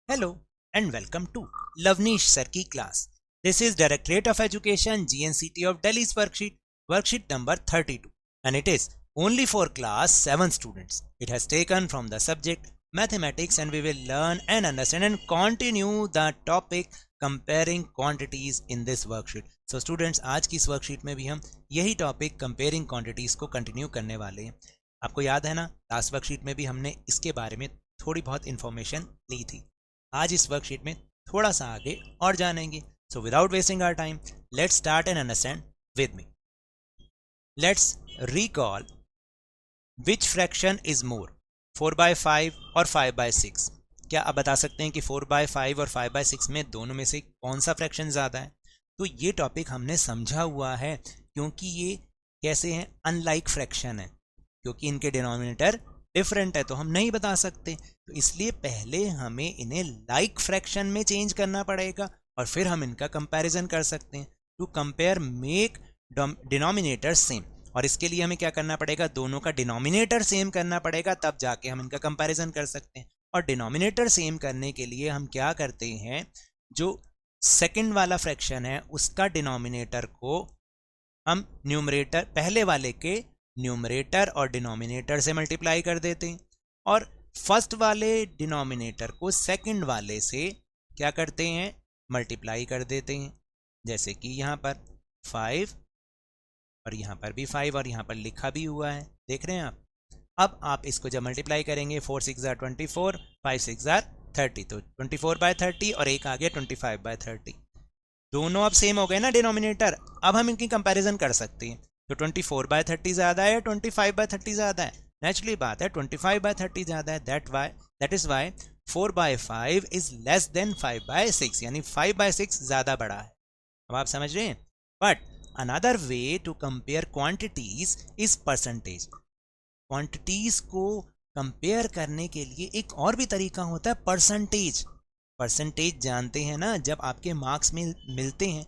Hello and welcome to Lavnish Sir की class. This is Directorate of Education GNCT of Delhi's worksheet number 32, and it is only for class 7 students. It has taken from the subject mathematics, and we will learn and understand and continue the topic comparing quantities in this worksheet. So students, आज की इस worksheet में भी हम यही topic comparing quantities को continue करने वाले हैं. आपको याद है ना, लास्ट वर्कशीट में भी हमने इसके बारे में थोड़ी बहुत इन्फॉर्मेशन ली थी. आज इस वर्कशीट में थोड़ा सा आगे और जानेंगे. So without wasting our time, let's start and understand with me. Let's recall which fraction is more, 4/5 और 5/6. क्या आप बता सकते हैं कि 4/5 और 5/6 में दोनों में से कौन सा फ्रैक्शन ज़्यादा है? तो ये टॉपिक हमने समझा हुआ है, क्योंकि ये कैसे हैं, अनलाइक फ्रैक्शन है, क्योंकि इनके डिनोमिनेटर डिफरेंट है, तो हम नहीं बता सकते. तो इसलिए पहले हमें इन्हें लाइक फ्रैक्शन में चेंज करना पड़ेगा और फिर हम इनका कंपैरिजन कर सकते हैं. To compare make denominator same, और इसके लिए हमें क्या करना पड़ेगा, दोनों का डिनोमिनेटर सेम करना पड़ेगा, तब जाके हम इनका कंपैरिजन कर सकते हैं. और डिनोमिनेटर सेम करने के लिए हम क्या करते हैं, जो सेकंड वाला फ्रैक्शन है उसका डिनोमिनेटर को हम न्यूमरेटर, पहले वाले के न्यूमरेटर और डिनोमिनेटर से मल्टीप्लाई कर देते हैं, और फर्स्ट वाले डिनोमिनेटर को सेकंड वाले से क्या करते हैं, मल्टीप्लाई कर देते हैं. जैसे कि यहाँ पर 5 और यहाँ पर भी 5 और यहाँ पर लिखा भी हुआ है, देख रहे हैं आप. अब आप इसको जब मल्टीप्लाई करेंगे, 4 6 24, 5 6 30, तो 24/30 और एक आ गया 25/30. दोनों अब सेम हो गए ना डिनोमिनेटर. अब हम इनकी कंपैरिजन कर सकते हैं. तो 24/30 ज़्यादा है, 25/30 ज़्यादा है. नेचुरली बात है 25/30 ज़्यादा है. That is why 4/5 is less than 5/6, यानी 5/6 ज़्यादा बड़ा है. अब आप समझ रहे हैं. But another way to compare quantities is percentage. Quantities को कंपेयर करने के लिए एक और भी तरीका होता है, परसेंटेज. परसेंटेज जानते हैं ना, जब आपके मार्क्स में मिलते हैं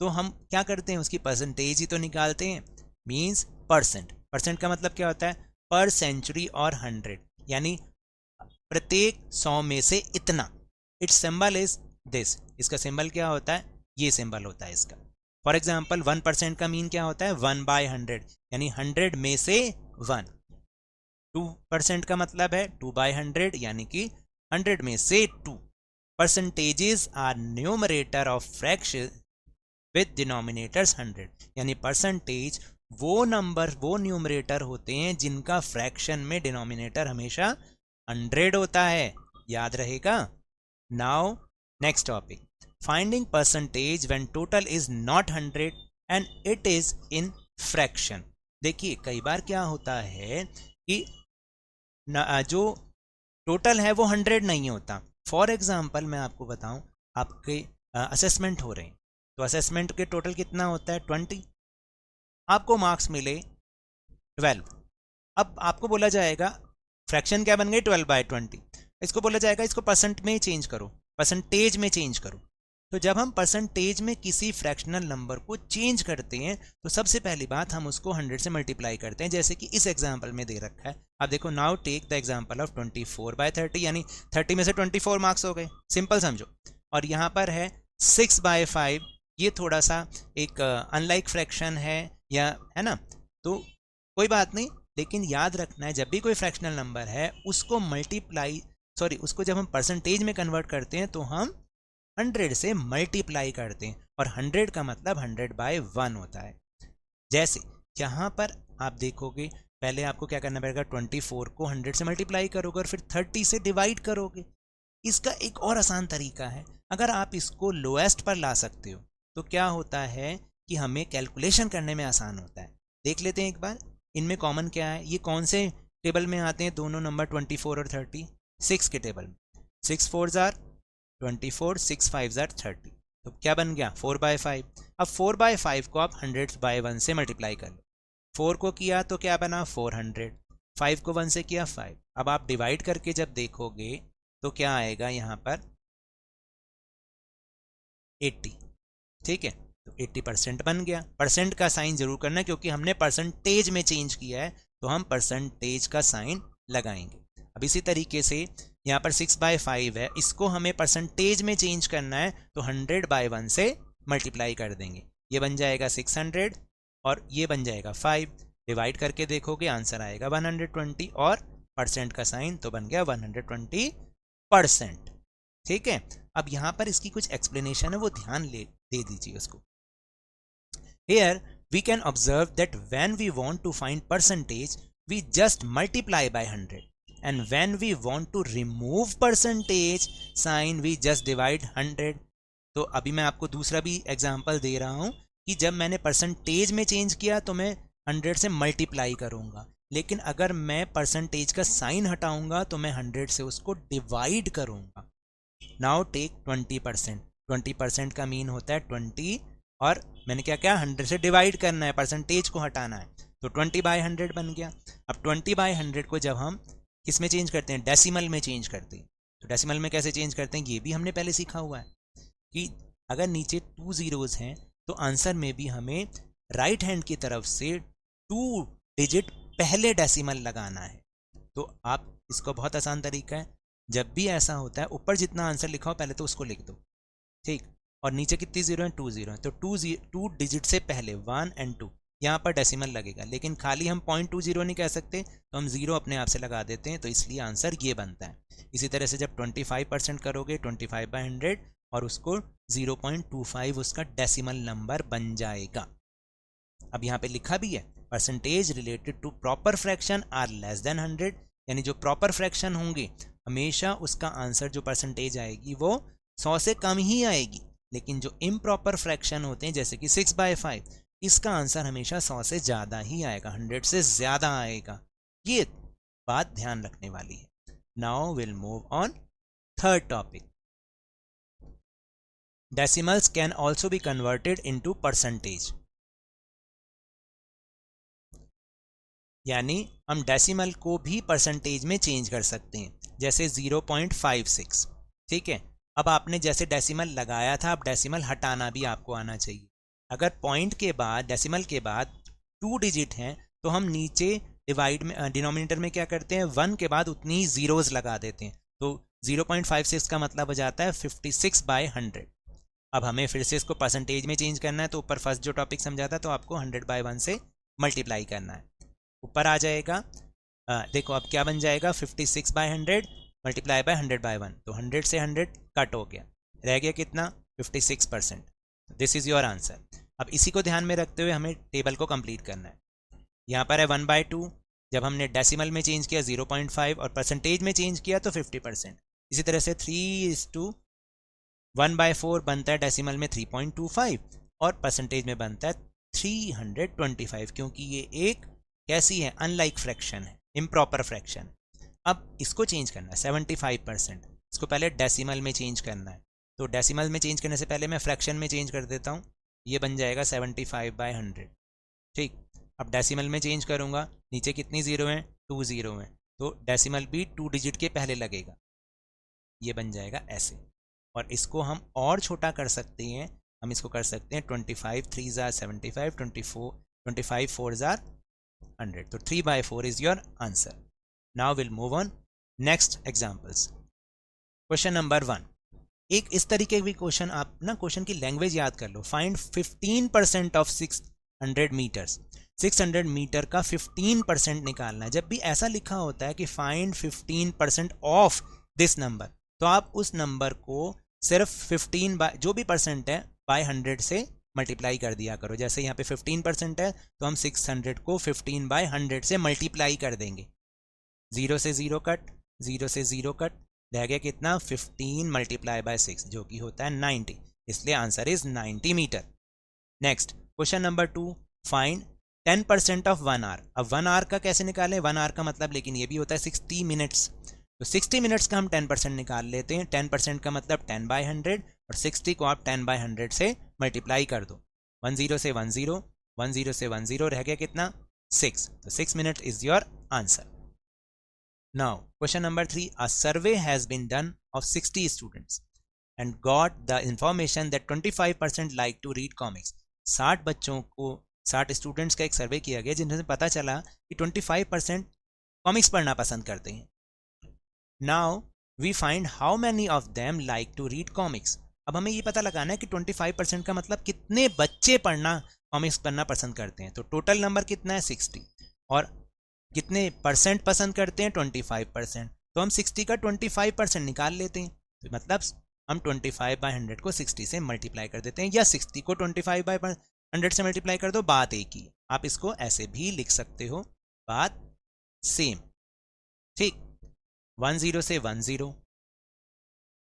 तो हम क्या करते हैं, उसकी परसेंटेज ही तो निकालते हैं. Means percent. परसेंट का मतलब क्या होता है, पर सेंचुरी और 100, यानी प्रत्येक 100 में से इतना. It's symbol is this. इसका सिंबल क्या होता है, ये सिंबल होता है इसका. फॉर एग्जाम्पल 1% का मीन क्या होता है, 1/100, यानी 100 में से 1. 2% का मतलब है 2/100, यानी कि 100 में से 2. Percentages are numerator of fraction with denominators 100, यानी परसेंटेज वो नंबर, वो न्यूमरेटर होते हैं जिनका फ्रैक्शन में डिनोमिनेटर हमेशा 100 होता है. याद रहेगा. Now next topic, finding percentage when total is not 100 and it is in fraction. देखिए कई बार क्या होता है कि जो टोटल है वो 100 नहीं होता. फॉर एग्जाम्पल मैं आपको बताऊं, आपके असेसमेंट हो रहे हैं, तो असेसमेंट के टोटल कितना होता है, 20. आपको मार्क्स मिले 12. अब आपको बोला जाएगा, फ्रैक्शन क्या बन गई, 12/20. इसको बोला जाएगा इसको परसेंट में चेंज करो, परसेंटेज में चेंज करो. तो जब हम परसेंटेज में किसी फ्रैक्शनल नंबर को चेंज करते हैं, तो सबसे पहली बात हम उसको 100 से मल्टीप्लाई करते हैं, जैसे कि इस एग्जाम्पल में दे रखा है. अब देखो, now take the example of 24/30, यानी 30 में से 24 मार्क्स हो गए, सिंपल समझो. और यहाँ पर है 6/5, ये थोड़ा सा एक अनलाइक फ्रैक्शन है, या है ना, तो कोई बात नहीं. लेकिन याद रखना है, जब भी कोई फ्रैक्शनल नंबर है उसको उसको जब हम परसेंटेज में कन्वर्ट करते हैं तो हम 100 से मल्टीप्लाई करते हैं, और 100 का मतलब 100/1 होता है. जैसे यहाँ पर आप देखोगे, पहले आपको क्या करना पड़ेगा, 24 को 100 से मल्टीप्लाई करोगे और फिर 30 से डिवाइड करोगे. इसका एक और आसान तरीका है, अगर आप इसको लोएस्ट पर ला सकते हो तो क्या होता है कि हमें कैलकुलेशन करने में आसान होता है. देख लेते हैं एक बार, इनमें कॉमन क्या है, ये कौन से टेबल में आते हैं दोनों नंबर, 24 और 30, 6 के टेबल में. 6 4s are 24, 6 5s are 30. तो क्या बन गया, 4/5. अब 4/5 को आप 100/1 से मल्टीप्लाई कर लो. 4 को किया तो क्या बना, 400. 5 को 1 से किया 5. अब आप डिवाइड करके जब देखोगे तो क्या आएगा, यहाँ पर 80. ठीक है, तो 80% बन गया. परसेंट का साइन जरूर करना, क्योंकि हमने परसेंटेज में चेंज किया है, तो हम परसेंटेज का साइन लगाएंगे. अब इसी तरीके से यहाँ पर 6/5 है, इसको हमें परसेंटेज में चेंज करना है तो 100/1 से मल्टीप्लाई कर देंगे। ये बन जाएगा 600 और ये बन जाएगा 5। डिवाइड करके देखोगे आंसर आएगा 120 और परसेंट का साइन तो बन गया 120%। ठीक है, अब यहाँ पर इसकी कुछ एक्सप्लेनेशन है, वो ध्यान दे दीजिए उसको। Here we can observe that when we want to find percentage, we just multiply by 100, and when we want to remove percentage sign, we just divide 100। तो अभी मैं आपको दूसरा भी एग्जांपल दे रहा हूँ कि जब मैंने परसेंटेज में चेंज किया तो मैं 100 से मल्टीप्लाई करूँगा, लेकिन अगर मैं परसेंटेज का साइन हटाऊँगा तो मैं 100 से उसको डिवाइड करूँगा। Now take 20%। 20% का मीन होता है 20 और मैंने क्या किया, 100 से डिवाइड करना है, परसेंटेज को हटाना है, तो 20/100 बन गया। अब 20/100 को जब हम किस में चेंज करते हैं, डेसिमल में चेंज करते हैं, तो डेसिमल में कैसे चेंज करते हैं ये भी हमने पहले सीखा हुआ है कि अगर नीचे 2 zeros हैं तो आंसर में भी हमें राइट हैंड की तरफ से 2 डिजिट पहले डेसिमल लगाना है। तो आप इसको बहुत आसान तरीका है, जब भी ऐसा होता है ऊपर जितना आंसर लिखा हो पहले तो उसको लिख दो, ठीक, और नीचे कितनी जीरो है, 2 0 है, तो 2 डिजिट से पहले 1 और 2 यहाँ पर डेसिमल लगेगा, लेकिन खाली हम 0.20 नहीं कह सकते तो हम 0 अपने आप से लगा देते हैं, तो इसलिए आंसर ये बनता है। इसी तरह से जब 25% करोगे 25/100 और उसको 0.25 उसका डेसिमल नंबर बन जाएगा। अब यहाँ पे लिखा भी है percentage related to proper fraction are less than 100, यानी जो प्रॉपर फ्रैक्शन होंगे हमेशा उसका आंसर जो परसेंटेज आएगी वो 100 से कम ही आएगी, लेकिन जो इम्प्रॉपर फ्रैक्शन होते हैं जैसे कि 6/5 इसका आंसर हमेशा 100 से ज़्यादा ही आएगा, 100 से ज़्यादा आएगा। ये बात ध्यान रखने वाली है। Now will move on third topic. Decimals can also be converted into percentage, यानी हम डेसिमल को भी परसेंटेज में चेंज कर सकते हैं, जैसे 0.56। ठीक है, अब आपने जैसे डेसिमल लगाया था, अब डेसिमल हटाना भी आपको आना चाहिए। अगर पॉइंट के बाद डेसिमल के बाद 2 डिजिट हैं तो हम नीचे डिवाइड में डिनोमिनेटर में क्या करते हैं, 1 के बाद उतनी ही जीरोज लगा देते हैं, तो 0.56 का मतलब हो जाता है 56/100। अब हमें फिर से इसको परसेंटेज में चेंज करना है, तो ऊपर फर्स्ट जो टॉपिक समझा था तो आपको 100/1 से मल्टीप्लाई करना है, ऊपर आ जाएगा। देखो अब क्या बन जाएगा, 56/100 मल्टीप्लाई बाय 100/1, तो 100 से 100 कट हो गया, रह गया कितना, 56%। This is your answer. अब इसी को ध्यान में रखते हुए हमें टेबल को कंप्लीट करना है। यहाँ पर है 1/2, जब हमने डेसिमल में चेंज किया 0.5 और परसेंटेज में चेंज किया तो 50%। इसी तरह से 3:1/4 बनता है डेसिमल में 3.25 और परसेंटेज में बनता है 325, क्योंकि ये एक कैसी है, अनलाइक फ्रैक्शन है, इम्प्रॉपर फ्रैक्शन। अब इसको चेंज करना है 75%, इसको पहले डेसिमल में चेंज करना है, तो डेसिमल में चेंज करने से पहले मैं फ्रैक्शन में चेंज कर देता हूँ, ये बन जाएगा 75/100। ठीक, अब डेसिमल में चेंज करूँगा, नीचे कितनी जीरो हैं, 2 0 हैं, तो डेसिमल भी 2 डिजिट के पहले लगेगा, ये बन जाएगा ऐसे। और इसको हम और छोटा कर सकते हैं, हम इसको कर सकते हैं 25 3 * 75, 25 4 * 100, तो 3/4 is your answer. Now will move on next examples. Question number 1, एक इस तरीके भी क्वेश्चन, आप ना क्वेश्चन की लैंग्वेज याद कर लो। फाइंड 15% ऑफ 600 मीटर्स, 600 मीटर का 15% निकालना है। जब भी ऐसा लिखा होता है कि फाइंड 15% ऑफ दिस नंबर, तो आप उस नंबर को सिर्फ 15 बाय जो भी परसेंट है बाय 100 से मल्टीप्लाई कर दिया करो। जैसे यहाँ पे 15% है तो हम 600 को 15/100 से मल्टीप्लाई कर देंगे। 0 से 0 कट, 0 से 0 कट, रह गया कितना, 15 मल्टीप्लाई बाय 6 जो कि होता है 90, इसलिए answer is 90 metre. Next question number 2, find 10% of 1 hour. अब 1 आवर का कैसे निकालें, 1 आवर का मतलब लेकिन ये भी होता है 60 मिनट्स, तो 60 मिनट्स का हम 10% निकाल लेते हैं। 10% का मतलब 10/100 और 60 को आप 10/100 से मल्टीप्लाई कर दो। 10 से 10, 10 से 10, रह गया कितना, 6, तो 6 minute is your answer. Now, question number 3, a survey has been done of 60 students and got the information that 25% like to read comics. 60 बच्चों को, 60 स्टूडेंट्स का एक सर्वे किया गया जिनसे पता चला कि 25% कॉमिक्स पढ़ना पसंद करते हैं। Now, we find how many of them like to read comics. अब हमें ये पता लगाना है कि 25% का मतलब कितने बच्चे कॉमिक्स पढ़ना पसंद करते हैं। तो टोटल नंबर कितना है 60, और कितने परसेंट पसंद करते हैं 25%। तो हम 60 का 25% निकाल लेते हैं। तो मतलब हम 25/100 को 60 से मल्टीप्लाई कर देते हैं, या 60 को 25/100 से मल्टीप्लाई कर दो, बात एक ही। आप इसको ऐसे भी लिख सकते हो, बात सेम। ठीक, 10 से 10।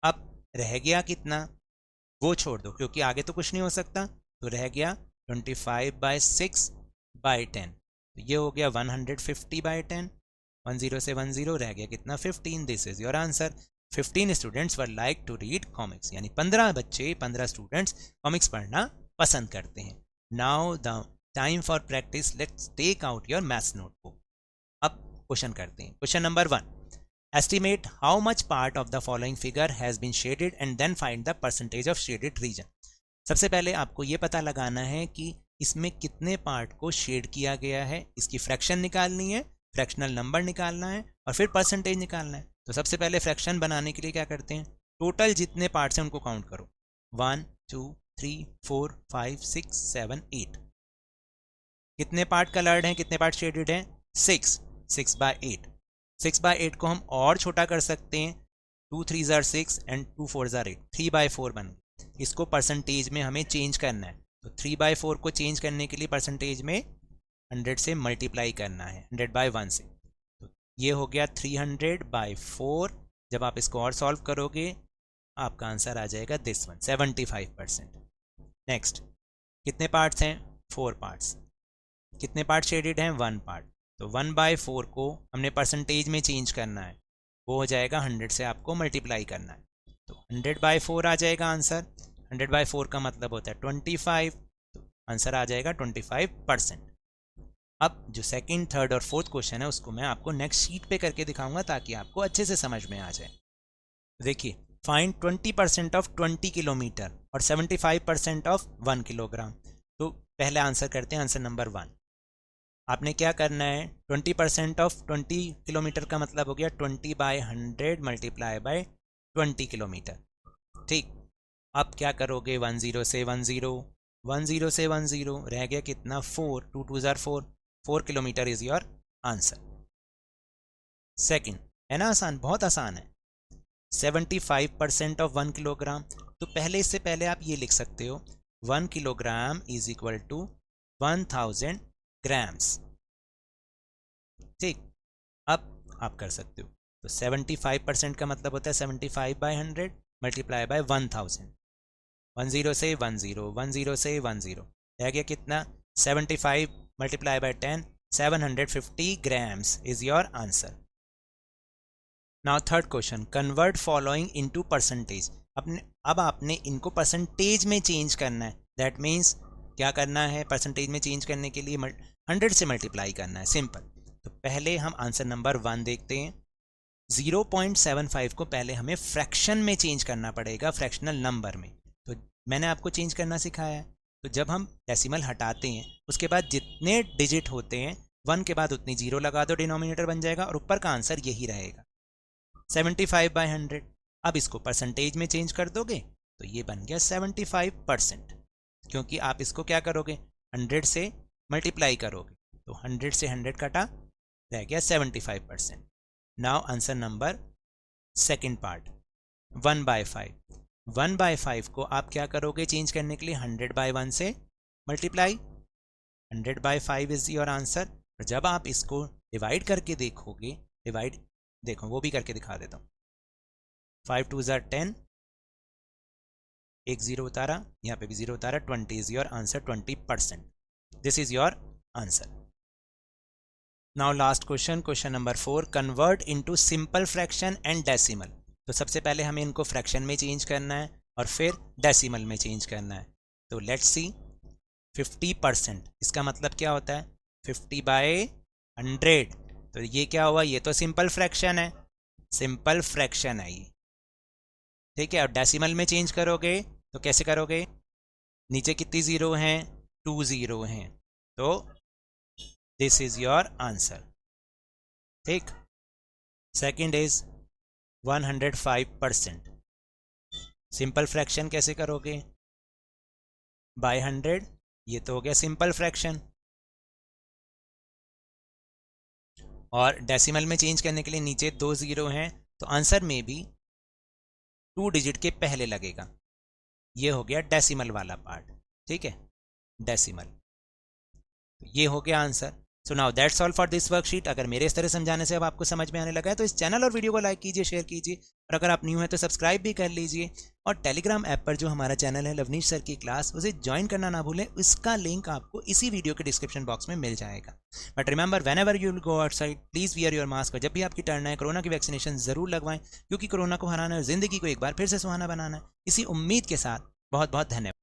अब रह गया कितना, वो छोड़ दो क्योंकि आगे तो कुछ नहीं हो सकता। तो रह गया 25/6/10। तो ये हो गया 150/10। 10 से 10 रह गया कितना 15। This is your answer. 15 students were like to read comics, यानी 15 स्टूडेंट्स कॉमिक्स पढ़ना पसंद करते हैं। Now the time for practice, let's take out your maths notebook. अब क्वेश्चन करते हैं। Question number 1, estimate how much part of the following figure has been shaded and then find the percentage of shaded region। सबसे पहले आपको ये पता लगाना है कि इसमें कितने पार्ट को शेड किया गया है, इसकी फ्रैक्शन निकालनी है, फ्रैक्शनल नंबर निकालना है, और फिर परसेंटेज निकालना है। तो सबसे पहले फ्रैक्शन बनाने के लिए क्या करते हैं, टोटल जितने पार्ट्स हैं उनको काउंट करो। 1 2 3 4 5 6 7 8। कितने पार्ट कलर्ड हैं, कितने पार्ट शेडेड हैं, 6। 6/8। 6/8 को हम और छोटा कर सकते हैं, 2 3 are 6 एंड 2 4 are 8, 3/4 बन गया। इसको परसेंटेज में हमें चेंज करना है। तो 3/4 को चेंज करने के लिए परसेंटेज में 100 से मल्टीप्लाई करना है, 100/1 से। तो ये हो गया 300/4। जब आप इसको और सॉल्व करोगे आपका आंसर आ जाएगा दिस वन, 75%। नेक्स्ट, कितने पार्ट्स हैं, 4 पार्ट्स। कितने पार्ट शेडेड हैं, 1 पार्ट। तो 1/4 को हमने परसेंटेज में चेंज करना है, वो हो जाएगा 100 से आपको मल्टीप्लाई करना है। तो 100/4 आ जाएगा आंसर। 100/4 का मतलब होता है 25। तो आंसर आ जाएगा 25%। अब जो सेकंड, थर्ड और फोर्थ क्वेश्चन है उसको मैं आपको नेक्स्ट शीट पे करके दिखाऊंगा ताकि आपको अच्छे से समझ में आ जाए। देखिए, फाइंड 20% ऑफ 20 किलोमीटर और 75% ऑफ 1 किलोग्राम। तो पहले आंसर करते हैं, आंसर नंबर 1। आपने क्या करना है, 20% ऑफ 20 किलोमीटर का मतलब हो गया 20/100 मल्टीप्लाई बाय 20 किलोमीटर। ठीक, अब क्या करोगे, 10 से 10, 10 से 10 रह गया कितना, 4, 2 2 are 4, 4 kilometre is your answer. Second है ना, आसान, बहुत आसान है। 75% ऑफ 1 किलोग्राम। तो पहले, इससे पहले आप ये लिख सकते हो, 1 kilogram is equal to 1000 grams. ठीक, अब आप कर सकते हो। तो 75% का मतलब होता है 75/100 मल्टीप्लाई बाय 1000। 10 से 10, 10 से 10 रह गया कितना, 75 multiply by 10, 750 grams is your answer. Now third question, convert following into percentage. अब आपने इनको परसेंटेज में चेंज करना है। दैट मीन्स क्या करना है, परसेंटेज में चेंज करने के लिए 100 से मल्टीप्लाई करना है, सिंपल। तो पहले हम आंसर नंबर 1 देखते हैं। 0.75 को पहले हमें फ्रैक्शन में चेंज करना पड़ेगा, फ्रैक्शनल नंबर में। तो मैंने आपको चेंज करना सिखाया है। तो जब हम डेसिमल हटाते हैं उसके बाद जितने डिजिट होते हैं 1 के बाद उतनी 0 लगा दो, डिनोमिनेटर बन जाएगा और ऊपर का आंसर यही रहेगा, 75/100। अब इसको परसेंटेज में चेंज कर दोगे तो ये बन गया 75%, क्योंकि आप इसको क्या करोगे, 100 से मल्टीप्लाई करोगे। तो 100 से 100 कटा, रह गया 75%। Now answer number second part, 1/5। 1/5 को आप क्या करोगे चेंज करने के लिए, 100/1 से मल्टीप्लाई, 100/5 इज योर आंसर। और जब आप इसको डिवाइड करके देखोगे, डिवाइड देखो वो भी करके दिखा देता हूँ, 5 2 are 10, एक 0 उतारा, यहाँ पे भी 0 उतारा, 20 is your answer, 20%। This is your answer. Now last question, question number 4, convert into simple fraction and decimal. तो सबसे पहले हमें इनको फ्रैक्शन में चेंज करना है और फिर डेसिमल में चेंज करना है। तो लेट्स सी, 50%, इसका मतलब क्या होता है, 50/100। तो ये क्या हुआ, ये तो सिंपल फ्रैक्शन है, सिंपल फ्रैक्शन है ये, ठीक है। और डेसिमल में चेंज करोगे तो कैसे करोगे, नीचे कितनी 0 हैं, 2 0 हैं, तो दिस इज योर आंसर। ठीक, सेकंड इज 105%। सिंपल फ्रैक्शन कैसे करोगे? बाय 100, ये तो हो गया सिंपल फ्रैक्शन। और डेसिमल में चेंज करने के लिए नीचे 2 जीरो हैं, तो आंसर में भी 2 डिजिट के पहले लगेगा। ये हो गया डेसिमल वाला पार्ट, ठीक है, डेसिमल। ये हो गया answer. So now that's all for this worksheet. अगर मेरे इस तरह समझाने से अब आपको समझ में आने लगा है तो इस चैनल और वीडियो को लाइक कीजिए, शेयर कीजिए, और अगर आप न्यू हैं तो सब्सक्राइब भी कर लीजिए। और टेलीग्राम ऐप पर जो हमारा चैनल है लवनीश सर की क्लास, उसे ज्वाइन करना ना भूलें, इसका लिंक आपको इसी वीडियो के डिस्क्रिप्शन बॉक्स में मिल जाएगा। But remember, when ever you will go outside please wear your mask. और जब भी आपकी टर्न है, कोरोना की वैक्सीनेशन जरूर लगवाएं, क्योंकि कोरोना को हराना है और जिंदगी को एक बार फिर से सुहाना बनाना है। इसी उम्मीद के साथ बहुत बहुत धन्यवाद।